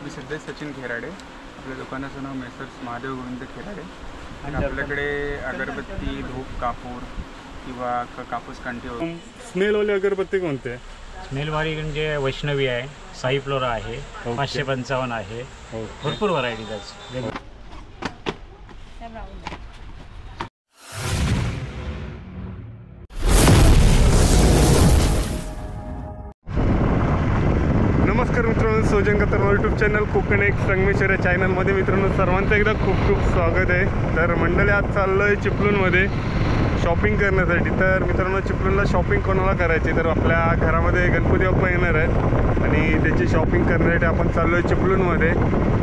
मी सध्या सचिन खेराडे. आपल्या दुकानाचं नाव मेसर्स महादेव गोविंद खेराडे. आणि आपल्याकडे अगरबत्ती, धूप, कापूर किंवा कापूस कांटी वगैरे. स्मेलवाली अगरबत्ती कोणते? स्मेलवाली म्हणजे वैष्णवी आहे, साई फ्लोरा आहे, 555 आहे, भरपूर व्हरायटीज आहेत. नमस्कार मित्रांनो, सोजन कतर यूट्यूब चॅनल कोकण एक संगमेश्वर या चॅनलमध्ये मित्रांनो सर्वांचं एकदा खूप खूप स्वागत आहे. तर मंडळी आज चाललो आहे चिपळूणमध्ये शॉपिंग करण्यासाठी. तर मित्रांनो, चिपळूणला शॉपिंग कोणाला करायची, तर आपल्या घरामध्ये गणपती बाप्पा येणार आहेत आणि त्याची शॉपिंग करण्यासाठी आपण चाललो आहे चिपळूणमध्ये.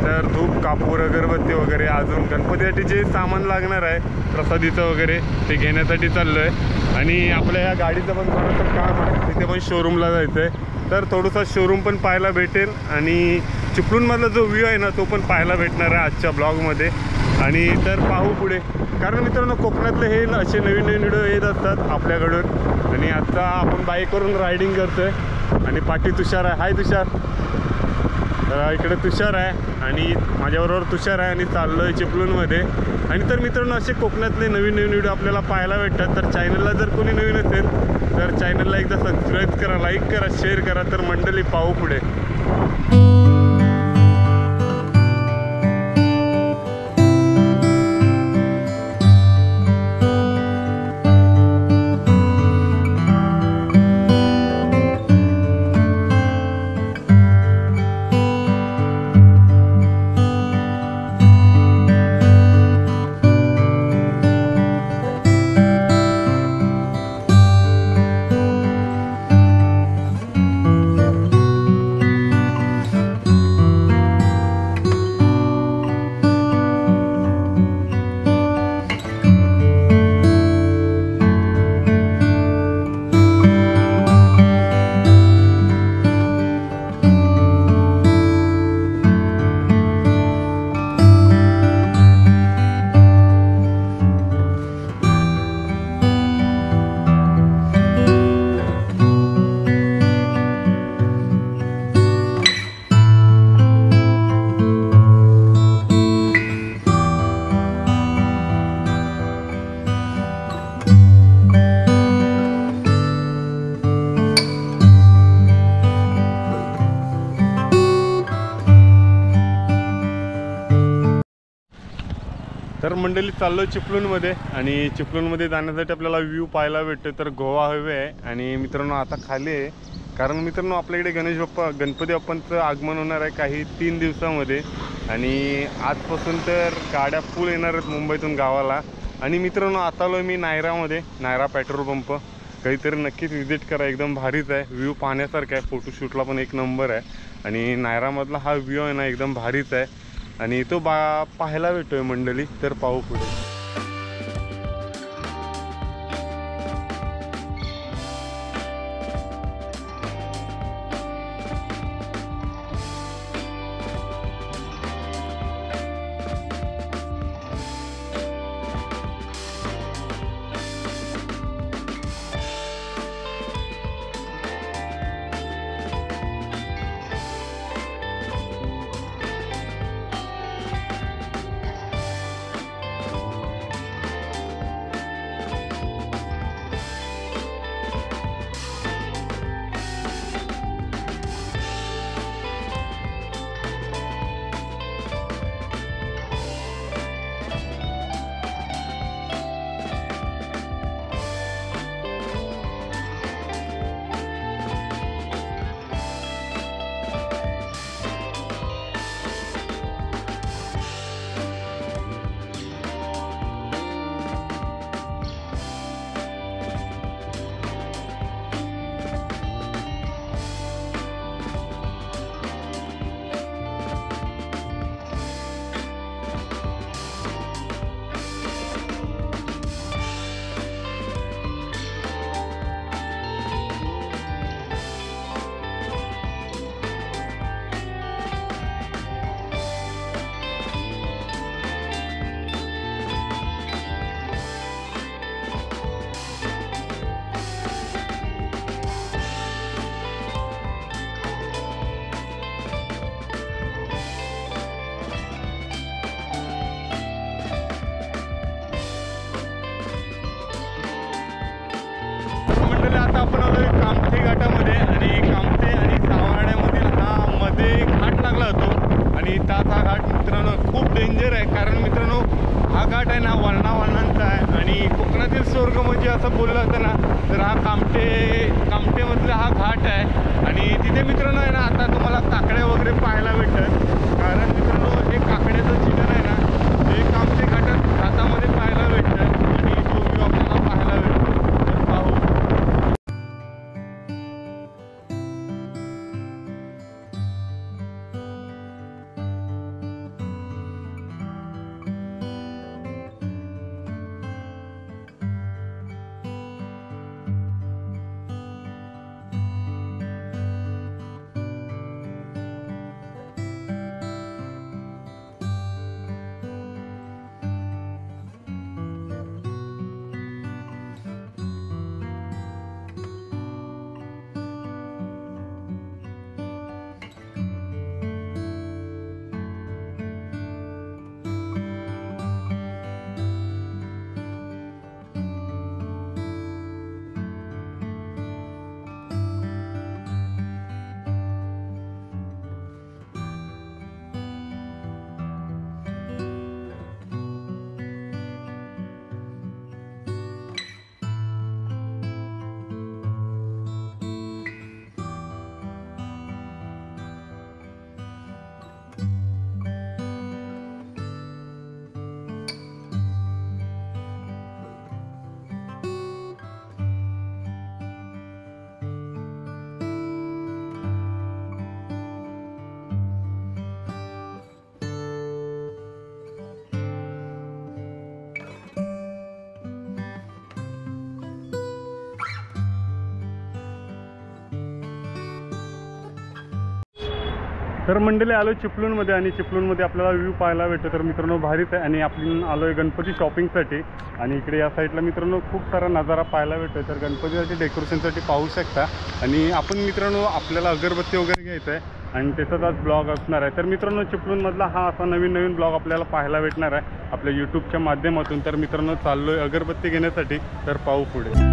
तर धूप, कापूर, अगरबत्ती वगैरे अजून गणपतीसाठी जे सामान लागणार आहे प्रसादीचं वगैरे ते घेण्यासाठी चाललो आहे. आणि आपल्या ह्या गाडीचं पण थोडंसं काम आहे, तिथे पण शोरूमला जायचं आहे. तर थोडंसं शोरूम पण पाहायला भेटेल आणि चिपळूणमधला जो व्ह्यू आहे ना तो पण पाहायला भेटणार आहे आजच्या ब्लॉगमध्ये. आणि तर पाहू पुढे, कारण मित्रांनो कोकणातले हे असे नवीन नवीन व्हिडिओ येत असतात आपल्याकडून. आणि आता आपण बाईकवरून रायडिंग करतो आहे आणि पाठी तुषार आहे. हाय तुषार. तर इकडे तुषार आहे आणि माझ्याबरोबर तुषार आहे आणि चाललो आहे चिपळूणमध्ये. आणि तर मित्रांनो, असे कोकणातले नवीन नवीन व्हिडिओ आपल्याला पाहायला भेटतात. तर चॅनलला जर कोणी नवीन असेल तर चॅनलला एकदा सबस्क्राईब करा, लाईक करा, शेअर करा. तर मंडळी पाहू पुढे. तर मंडळी चाललो चिपळूणमध्ये आणि चिपळूणमध्ये जाण्यासाठी आपल्याला व्ह्यू पाहायला भेटतो. तर गोवा हायवे आहे आणि मित्रांनो आता खाली आहे, कारण मित्रांनो आपल्याकडे गणपती बाप्पांचं आगमन होणार आहे काही 3 दिवसामध्ये. आणि आजपासून तर गाड्या फुल येणार आहेत मुंबईतून गावाला. आणि मित्रांनो आता आलो मी नायरामध्ये, नायरा पेट्रोल पंप. काहीतरी नक्कीच व्हिजिट करा, एकदम भारीच आहे, व्ह्यू पाहण्यासारखा आहे, फोटोशूटला पण एक नंबर आहे. आणि नायरामधला हा व्ह्यू आहे ना एकदम भारीच आहे आणि तो पाहायला भेटतोय मंडळी. तर पाहू पुढे. जातो आणि त्याच हा घाट मित्रांनो खूप डेंजर आहे, कारण मित्रांनो हा घाट आहे ना वळणावळणांचा आहे आणि कोकणातील स्वर्ग म्हणजे असं बोललं जातं ना, तर हा कामठेमधला हा घाट आहे आणि तिथे मित्रांनो आहे ना आता तुम्हाला काकड्या वगैरे पाहायला भेटतात, कारण मित्रांनो हे काकड्याचं चिकन आहे ना हे कामठे घाटामध्ये पाहायला भेटतं आणि तो व्ह्यू आपल्याला पाहायला भेटतो. तर पाहू. तर मंडळी आलो चिपळूणमध्ये आणि चिपळूणमध्ये आपल्याला व्ह्यू पाहायला भेटतो. तर मित्रांनो भारीच आहे आणि आपण आलो आहे गणपती शॉपिंगसाठी आणि इकडे या साईडला मित्रांनो खूप सारा नजारा पाहायला भेटतो. तर गणपतीसाठी डेकोरेशनसाठी पाहू शकता आणि आपण मित्रांनो आपल्याला अगरबत्ती वगैरे घ्यायचं आहे आणि त्याचाच आज ब्लॉग असणार आहे. तर मित्रांनो चिपळूणमधला हा असा नवीन ब्लॉग आपल्याला पाहायला भेटणार आहे आपल्या यूट्यूबच्या माध्यमातून. तर मित्रांनो चाललो आहे अगरबत्ती घेण्यासाठी, तर पाहू पुढे.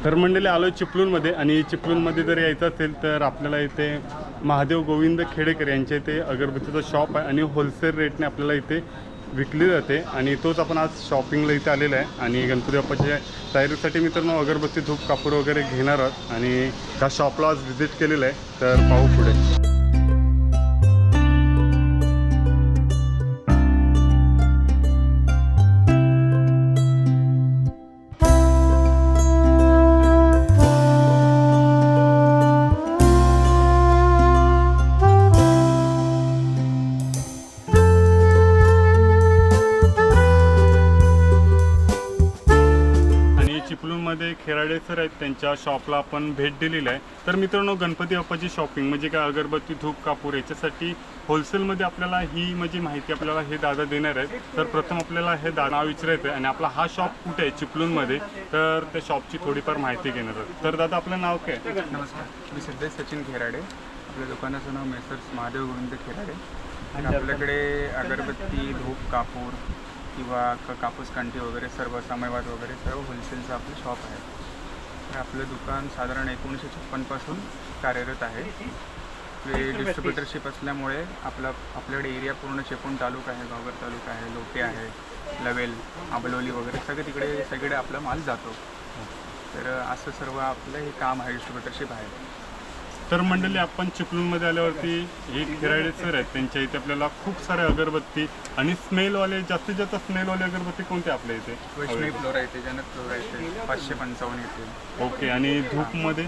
तर मंडळी आलो चिपळूणमध्ये आणि चिपळूणमध्ये जर यायचं असेल तर आपल्याला इथे महादेव गोविंद खेडेकर यांच्या इथे अगरबत्तीचं शॉप आहे आणि होलसेल रेटने आपल्याला इथे विकली जाते आणि तोच आपण आज शॉपिंगला इथे आलेला आहे आणि गणपती बाप्पाच्या तयारीसाठी मित्रांनो अगरबत्ती धूप कापूर वगैरे घेणार आहोत आणि ह्या शॉपला आज व्हिजिट केलेलं आहे. तर पाहू पुढे. चिपळूणमध्ये खेराडे सर आहेत, त्यांच्या शॉपला आपण भेट दिलेली आहे. तर मित्रांनो गणपती बाप्पाची शॉपिंग म्हणजे काय अगरबत्ती धूप कापूर याच्यासाठी होलसेलमध्ये आपल्याला ही म्हणजे माहिती आपल्याला हे दादा देणार आहेत. तर प्रथम आपल्याला हे नाव विचारायचं आहे आणि आपला हा शॉप कुठे आहे चिपळूणमध्ये, तर त्या शॉपची थोडीफार माहिती घेणार आहोत. तर दादा आपलं नाव काय? नमस्कार, मी सिद्धेश सचिन खेराडे. आपल्या दुकानाचं नाव मेसर्स महादेव गोविंद खेराडे. आपल्याकडे अगरबत्ती धूप कापूर किंवा कापूस कांटी वगैरे सर्व सामायवाद वगैरे सर्व होलसेलचं आपलं शॉप आहे. तर आपलं दुकान साधारण 1956 पासून कार्यरत आहे. डिस्ट्रीब्युटरशिप असल्यामुळे आपल्याकडे एरिया पूर्ण चिपळूण तालुका आहे, घागर तालुका आहे, लोटे आहे, लवेल, आंबलोली वगैरे सगळे आपला माल जातो. तर असं सर्व आपलं हे काम आहे, डिस्ट्रीब्युटरशिप आहे. तर मंडळी आपण चिपळूणमध्ये आल्यावरती हे खिराडे सर आहेत, त्यांच्या इथे आपल्याला खूप सारे अगरबत्ती आणि स्मेलवाले जास्तीत जास्त स्मेलवाले अगरबत्ती कोणते आपल्या इथे? वैष्णवी फ्लोरा येते, जनक फ्लोरा येते, 555 येते. ओके. आणि धूपमध्ये?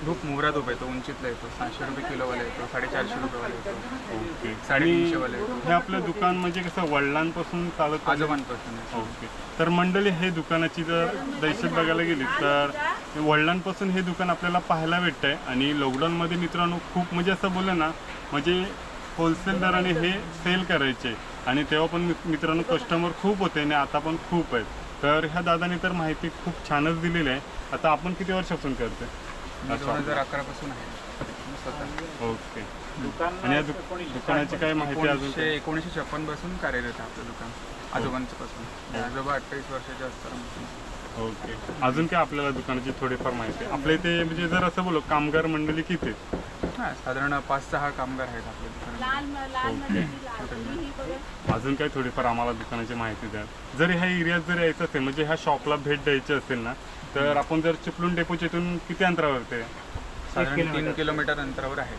धूप मोहरा धूप येतो, उंचीतला येतो, 700 रुपये किलोवाला येतो, 450 रुपयेवाला येतो, ओके. 350 वाला येतो. हे आपलं दुकान म्हणजे कसं वडिलांपासून चालत आजोबांपासून आहे. ओके. तर मंडळी हे दुकानाची जर दहशत बघायला गेली तर वडिलांपासून हे दुकान आपल्याला पाहायला भेटतं आहे. आणि लॉकडाऊनमध्ये मित्रांनो खूप म्हणजे असं बोललं ना, म्हणजे होलसेल दराने हे सेल करायचे आणि तेव्हा पण मित्रांनो कस्टमर खूप होते आणि आता पण खूप आहेत. तर ह्या दादाने तर माहिती खूप छानच दिलेली आहे. आता आपण किती वर्षापासून करते? 2011 पासून आहे स्वतः. ओके. आणि या दुकानाची काय माहिती अजून? 1956 पासून कार्यरत आहे आपलं दुकान, आजोबांचं पासून. आजोबा 28 वर्षाचे असतात. ओके. अजून काय आपल्याला दुकानाची थोडीफार माहिती आहे? आपल्या इथे म्हणजे जर असं बोलो कामगार मंडळी किती? हां, साधारण 5-6 कामगार आहेत आपल्या दुकानात. अजून काय थोडीफार आम्हाला दुकानाची माहिती द्या. जर ह्या एरियात जर यायचं असेल म्हणजे ह्या शॉपला भेट द्यायची असेल ना, तर आपण जर चिपळूण डेपोच्या इथून किती अंतरावर ते? साधारण 3 किलोमीटर अंतरावर आहे.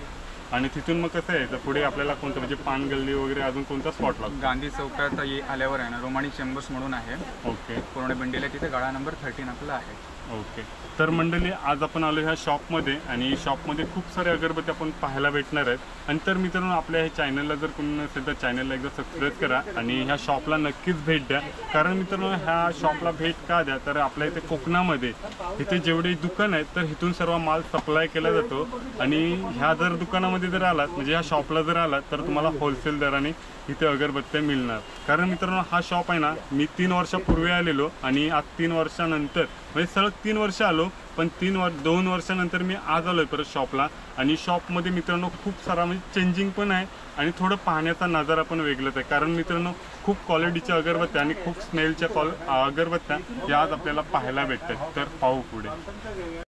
आणि तिथून मग कसं आहे तर पुढे आपल्याला कोणतं म्हणजे पान गल्ली वगैरे अजून कोणता स्पॉट लागतो? गांधी चौकात आल्यावर आहे ना, रोमानी चेंबर्स म्हणून आहे. ओके. पूर्ण बिंडीला तिथे गाळा नंबर 13 आपला आहे. ओके. तर मंडळी आज आपण आलो ह्या शॉपमध्ये आणि शॉपमध्ये खूप सारे अगरबत्ती आपण पाहायला भेटणार आहेत. आणि तर मित्रांनो आपल्या ह्या चॅनलला जर कोणी नसेल तर चॅनलला एकदा सबस्क्राईब करा आणि ह्या शॉपला नक्कीच भेट द्या. कारण मित्रांनो ह्या शॉपला भेट का द्या तर आपल्या इथे कोकणामध्ये इथे जेवढे दुकान आहेत तर इथून सर्व माल सप्लाय केला जातो. आणि ह्या जर दुकानामध्ये जर आलात म्हणजे ह्या शॉपला जर आलात तर तुम्हाला होलसेल दराने इथे अगरबत्त्या मिळणार. कारण मित्रांनो हा शॉप आहे ना, मी 3 वर्षापूर्वी आलेलो आणि आज 3 वर्षानंतर म्हणजे सलग 3 वर्ष आलो, पण 2 वर्षानंतर मी आज आलो आहे परत शॉपला. आणि शॉपमध्ये मित्रांनो खूप सारा म्हणजे चेंजिंग पण आहे आणि थोडं पाहण्याचा नजारा पण वेगळाच आहे. कारण मित्रांनो खूप क्वालिटीच्या अगरबत्त्या आणि खूप स्मेलच्या अगरबत्त्या या आज आपल्याला पाहायला भेटतात. तर पाहू पुढे.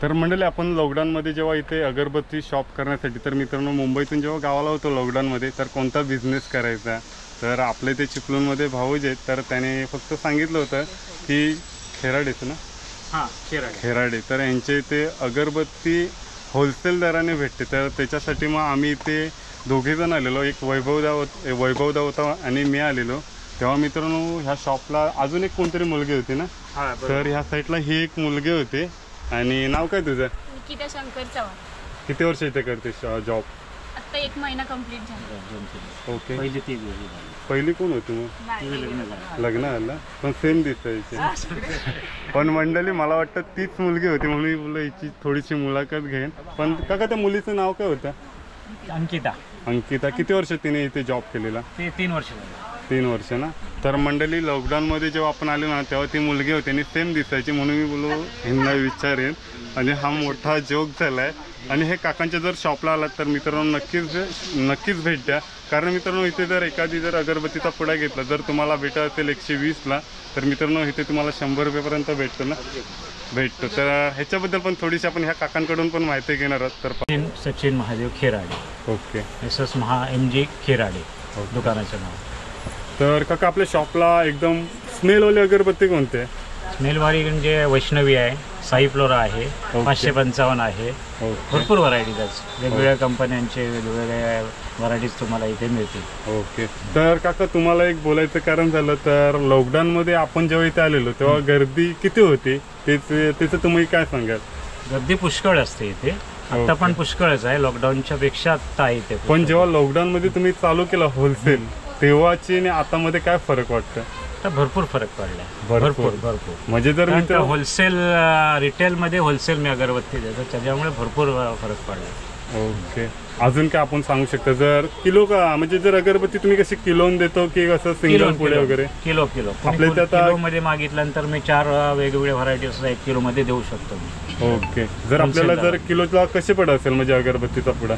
तर मंडळी आपण लॉकडाऊनमध्ये जेव्हा इथे अगरबत्ती शॉप करण्यासाठी तर मित्रांनो मुंबईतून जेव्हा गावाला होतो लॉकडाऊनमध्ये तर कोणता बिझनेस करायचा तर आपले ते चिपळूणमध्ये भाऊज आहेत तर त्याने फक्त सांगितलं होतं की खेराडेचं ना, हां खेराडे तर यांच्या इथे अगरबत्ती होलसेल दराने भेटते. तर त्याच्यासाठी मग आम्ही इथे दोघेजण आलेलो, एक वैभवदा होता आणि मी आलेलो. तेव्हा मित्रांनो ह्या शॉपला अजून एक कोणतरी मुलगी होती ना, तर ह्या साईडला ही एक मुलगी होती. आणि नाव काय तुझं? निकिता शंकर चव्हाण. किती वर्ष इथे करते जॉब? आता 1 महिना कंप्लीट झाला. ओके. पहिली ती पहिली कोण होती मग? नाही. लग्न झालं पण सेम दिसायची. पण मंडळी मला वाटतं तीच मुलगी होती म्हणून मी बोललो हिची थोडीशी मुलाखत घेईन. पण काका त्या मुलीचं नाव काय होतं? अंकिता. अंकिता. किती वर्ष तिने इथे जॉब केलेला? ते 3 वर्ष झाले. 3 वर्ष ना. तर मंडळी लॉकडाऊनमध्ये जेव्हा आपण आलो ना तेव्हा ती मुलगी होती आणि सेम दिसायची म्हणून मी बोललो ह्यांना विचारेन. आणि हा मोठा जोक झाला आहे. आणि हे काकांच्या जर शॉपला आलात तर मित्रांनो नक्कीच भेट द्या. कारण मित्रांनो इथे जर एखादी जर अगरबत्तीचा पुडा घेतला जर तुम्हाला भेटत असेल 120ला तर मित्रांनो इथे तुम्हाला 100 रुपयेपर्यंत भेटतो तर ह्याच्याबद्दल पण थोडीशी आपण ह्या काकांकडून पण माहिती घेणार आहोत. तर Sachin Mahadev Kherade. Okay. S MG Kherade दुकानाचं नाव. तर काका आपल्या शॉपला एकदम स्मेलवाली अगरबत्ती कोणती आहे? स्मेलवाली म्हणजे वैष्णवी आहे, साई फ्लोरा आहे, 555 आहे. भरपूर व्हरायटीज आहेत, वेगवेगळ्या कंपन्यांचे वेगवेगळ्या व्हरायटीज तुम्हाला इथे मिळतील. ओके. तर काका तुम्हाला एक बोलायचं कारण झालं तर लॉकडाऊनमध्ये आपण जेव्हा इथे आलेलो तेव्हा गर्दी किती होती त्याचं तुम्ही काय सांगाल? गर्दी पुष्कळ असते इथे, आता पण पुष्कळच आहे, लॉकडाऊनच्या पेक्षा आता आहे इथे. पण जेव्हा लॉकडाऊनमध्ये तुम्ही चालू केलं होलसेल तेव्हाची आणि आतामध्ये काय फरक वाटतं? तर भरपूर फरक पडला, भरपूर. म्हणजे जर मी होलसेल रिटेलमध्ये होलसेल मी अगरबत्ती देतो त्याच्यामुळे भरपूर फरक पडला. ओके. अजून काय आपण सांगू शकता जर किलो का म्हणजे जर अगरबत्ती तुम्ही कशी किलोन देतो की कसं सिंगल पुढे वगैरे? किलो आपल्या इथे आता मध्ये मागितल्यानंतर मी 4 वेगवेगळ्या व्हरायटीज 1 किलो मध्ये देऊ शकतो मी. ओके. जर आपल्याला जर किलोला कसे पडत असेल म्हणजे अगरबत्तीचा पुडा?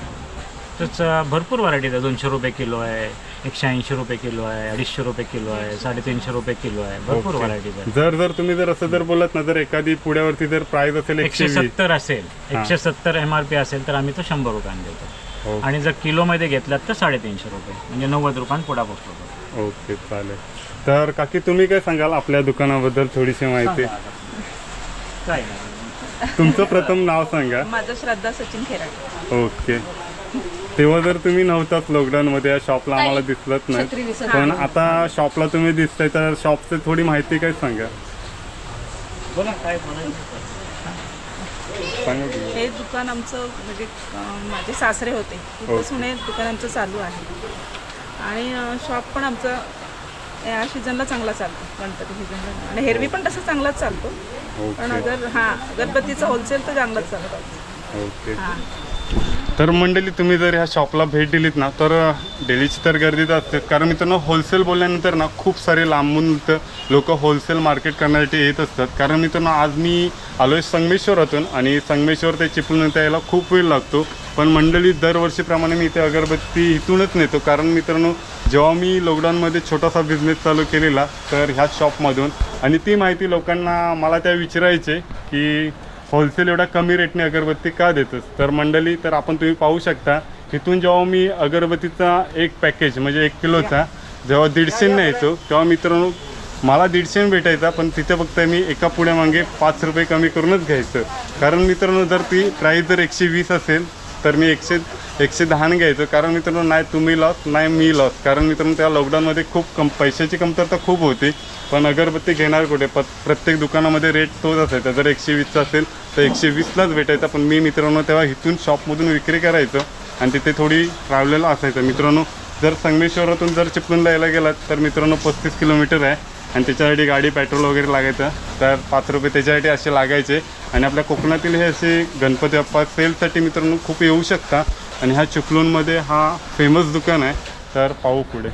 तर भरपूर व्हरायटीज आहे, 200 रुपये किलो आहे, 180 रुपये किलो आहे, 250 रुपये किलो आहे, 350 रुपये किलो आहे, भरपूर व्हरायटीज आहे. जर तुम्ही जर असं जर बोलत ना जर एखादी पुड्यावरती जर प्राइस असेल 170 असेल, 170 MRP असेल तर आम्ही तो 100 रुपयांनी देतो. आणि जर किलोमध्ये घेतलात तर 350 रुपये म्हणजे 90 रुपयांनी पुडा बसतो. ओके चालेल. तर काकी तुम्ही काय सांगाल आपल्या दुकानाबद्दल थोडीशी माहिती? काय तुमचं प्रथम नाव सांगा. माझं श्रद्धा सचिन खेराडे. ओके. तेव्हा जर तुम्ही नव्हतात लॉकडाऊनमध्ये या शॉपला आम्हाला दिसलत नाही, पण आता शॉपला तुम्ही दिसताय तर शॉपची थोडी माहिती काय सांगा? बोला काय सांगा की. हे दुकान आमचं म्हणजे माझे सासरे होते तिथपासून हे दुकान आमचं चालू आहे आणि शॉप पण आमचं या सीझनला चांगला चालतो, गणपती सीझनला, आणि हेरवी पण तसं चांगलाच चालतो. पण अगर गणपतीचा होलसेल तर चांगलाच चालतो. ओके. तर मंडळी तुम्ही जर ह्या शॉपला भेट दिलीत ना तर डेलीची तर गर्दीच असते, कारण मित्रांनो होलसेल बोलल्यानंतर ना खूप सारे लांबून लोक होलसेल मार्केट करण्यासाठी येत असतात. कारण मित्रांनो आज मी आलो आहे संगमेश्वरातून आणि संगमेश्वर ते चिपळूण यायला खूप वेळ लागतो, पण मंडळी दरवर्षीप्रमाणे मी इथे अगरबत्ती इथूनच नेतो. कारण मित्रांनो जेव्हा मी लॉकडाऊनमध्ये छोटासा बिझनेस चालू केलेला तर ह्या शॉपमधून, आणि ती माहिती लोकांना मला त्या विचारायचे की होलसेल एवढ्या कमी रेटने अगरबत्ती का देतोस? तर मंडळी तर आपण तुम्ही पाहू शकता इथून जेव्हा मी अगरबत्तीचा एक पॅकेज म्हणजे 1 किलोचा जेव्हा 150 न्यायचो तेव्हा मित्रांनो मला 150 भेटायचा, पण तिथे फक्त मी एका पुड्यामागे 5 रुपये कमी करूनच घ्यायचं. कारण मित्रांनो जर ती प्राईस जर 120 असेल तर मी 110 घ्यायचं. कारण मित्रांनो नाही तुम्ही लॉस नाही मी लॉस. कारण मित्रांनो त्या लॉकडाऊनमध्ये खूप पैशाची कमतरता खूप होती, पण अगरबत्ती घेणार कुठे? प्रत्येक दुकानामध्ये रेट तोच असायचा. जर 120चा असेल तर 120लाच भेटायचा. पण मी मित्रांनो तेव्हा इथून शॉपमधून विक्री करायचं आणि तिथे थोडी ट्रॅव्हलेला असायचं. मित्रांनो जर संगमेश्वरातून जर चिपळूणला यायला गेलात तर मित्रांनो 35 किलोमीटर आहे आणि त्याच्यासाठी गाडी पेट्रोल वगैरे लागायचं, तर 5 रुपये त्याच्यासाठी असे लागायचे. आणि आपल्या कोकणातील हे असे गणपती बाप्पा सेलसाठी मित्रांनो खूप येऊ शकता. आणि ह्या चिपळूणमध्ये हा फेमस दुकान आहे. तर पाहू पुढे.